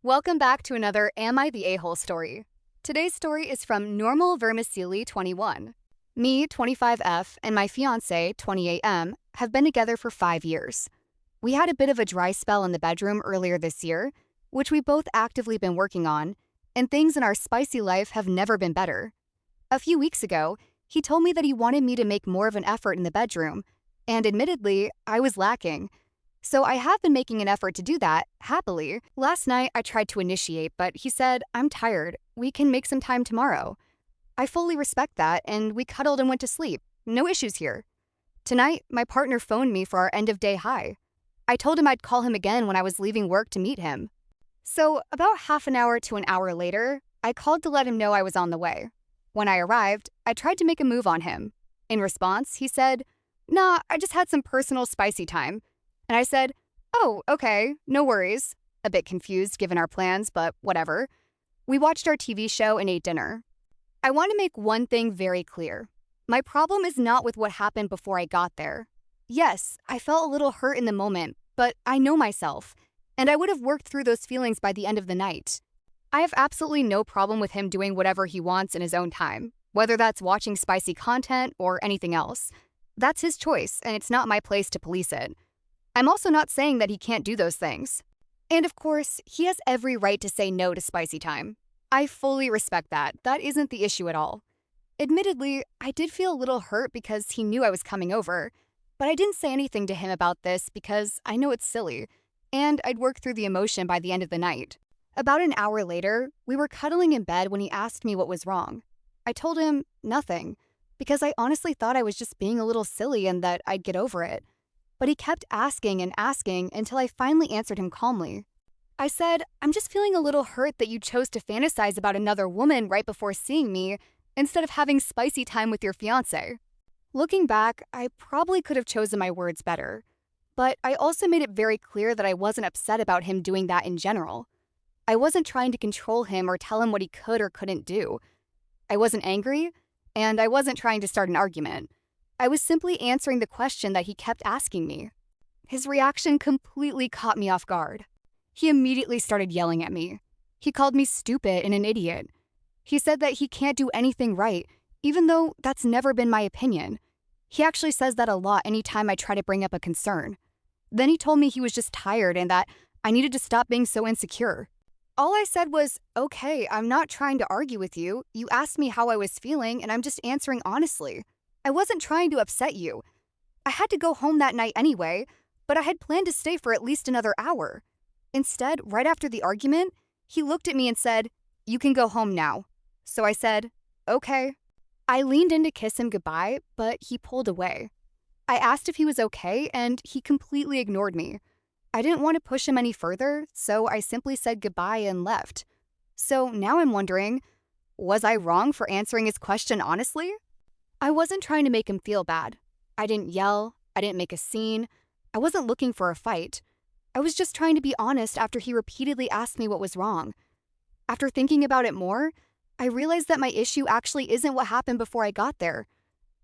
Welcome back to another Am I the A-hole story. Today's story is from Normal Vermicelli 21. Me, 25F, and my fiancé, 28M, have been together for 5 years. We had a bit of a dry spell in the bedroom earlier this year, which we've both actively been working on, and things in our spicy life have never been better. A few weeks ago, he told me that he wanted me to make more of an effort in the bedroom, and admittedly, I was lacking. So I have been making an effort to do that, happily. Last night, I tried to initiate, but he said, "I'm tired. We can make some time tomorrow." I fully respect that, and we cuddled and went to sleep. No issues here. Tonight, my partner phoned me for our end-of-day high. I told him I'd call him again when I was leaving work to meet him. So about half an hour to an hour later, I called to let him know I was on the way. When I arrived, I tried to make a move on him. In response, he said, "Nah, I just had some personal spicy time." And I said, "Oh, okay, no worries." A bit confused given our plans, but whatever. We watched our TV show and ate dinner. I want to make one thing very clear. My problem is not with what happened before I got there. Yes, I felt a little hurt in the moment, but I know myself, and I would have worked through those feelings by the end of the night. I have absolutely no problem with him doing whatever he wants in his own time, whether that's watching spicy content or anything else. That's his choice, and it's not my place to police it. I'm also not saying that he can't do those things. And of course, he has every right to say no to spicy time. I fully respect that. That isn't the issue at all. Admittedly, I did feel a little hurt because he knew I was coming over, but I didn't say anything to him about this because I know it's silly, and I'd work through the emotion by the end of the night. About an hour later, we were cuddling in bed when he asked me what was wrong. I told him nothing, because I honestly thought I was just being a little silly and that I'd get over it. But he kept asking and asking until I finally answered him calmly. I said, "I'm just feeling a little hurt that you chose to fantasize about another woman right before seeing me instead of having spicy time with your fiancé." Looking back, I probably could have chosen my words better. But I also made it very clear that I wasn't upset about him doing that in general. I wasn't trying to control him or tell him what he could or couldn't do. I wasn't angry, and I wasn't trying to start an argument. I was simply answering the question that he kept asking me. His reaction completely caught me off guard. He immediately started yelling at me. He called me stupid and an idiot. He said that he can't do anything right, even though that's never been my opinion. He actually says that a lot anytime I try to bring up a concern. Then he told me he was just tired and that I needed to stop being so insecure. All I said was, "Okay, I'm not trying to argue with you. You asked me how I was feeling, and I'm just answering honestly. I wasn't trying to upset you. I had to go home that night anyway, but I had planned to stay for at least another hour." Instead, right after the argument, he looked at me and said, "You can go home now." So I said, "Okay." I leaned in to kiss him goodbye, but he pulled away. I asked if he was okay, and he completely ignored me. I didn't want to push him any further, so I simply said goodbye and left. So now I'm wondering, was I wrong for answering his question honestly? I wasn't trying to make him feel bad. I didn't yell. I didn't make a scene. I wasn't looking for a fight. I was just trying to be honest after he repeatedly asked me what was wrong. After thinking about it more, I realized that my issue actually isn't what happened before I got there.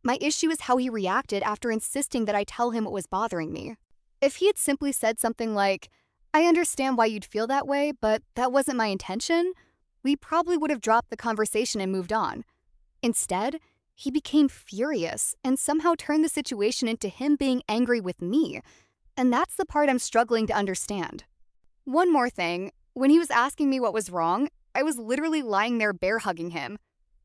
My issue is how he reacted after insisting that I tell him what was bothering me. If he had simply said something like, "I understand why you'd feel that way, but that wasn't my intention," we probably would have dropped the conversation and moved on. Instead, he became furious and somehow turned the situation into him being angry with me, and that's the part I'm struggling to understand. One more thing, when he was asking me what was wrong, I was literally lying there bear hugging him.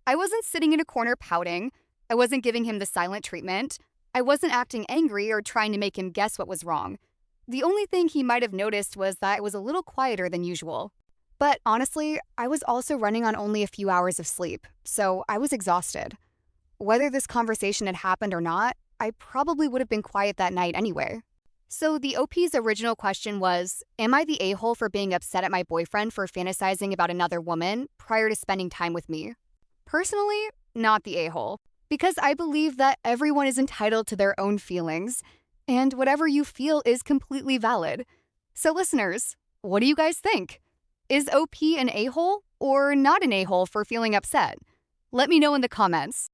I wasn't sitting in a corner pouting. I wasn't giving him the silent treatment. I wasn't acting angry or trying to make him guess what was wrong. The only thing he might have noticed was that I was a little quieter than usual. But honestly, I was also running on only a few hours of sleep, so I was exhausted. Whether this conversation had happened or not, I probably would have been quiet that night anyway. So the OP's original question was, am I the a-hole for being upset at my boyfriend for fantasizing about another woman prior to spending time with me? Personally, not the a-hole, because I believe that everyone is entitled to their own feelings, and whatever you feel is completely valid. So listeners, what do you guys think? Is OP an a-hole or not an a-hole for feeling upset? Let me know in the comments.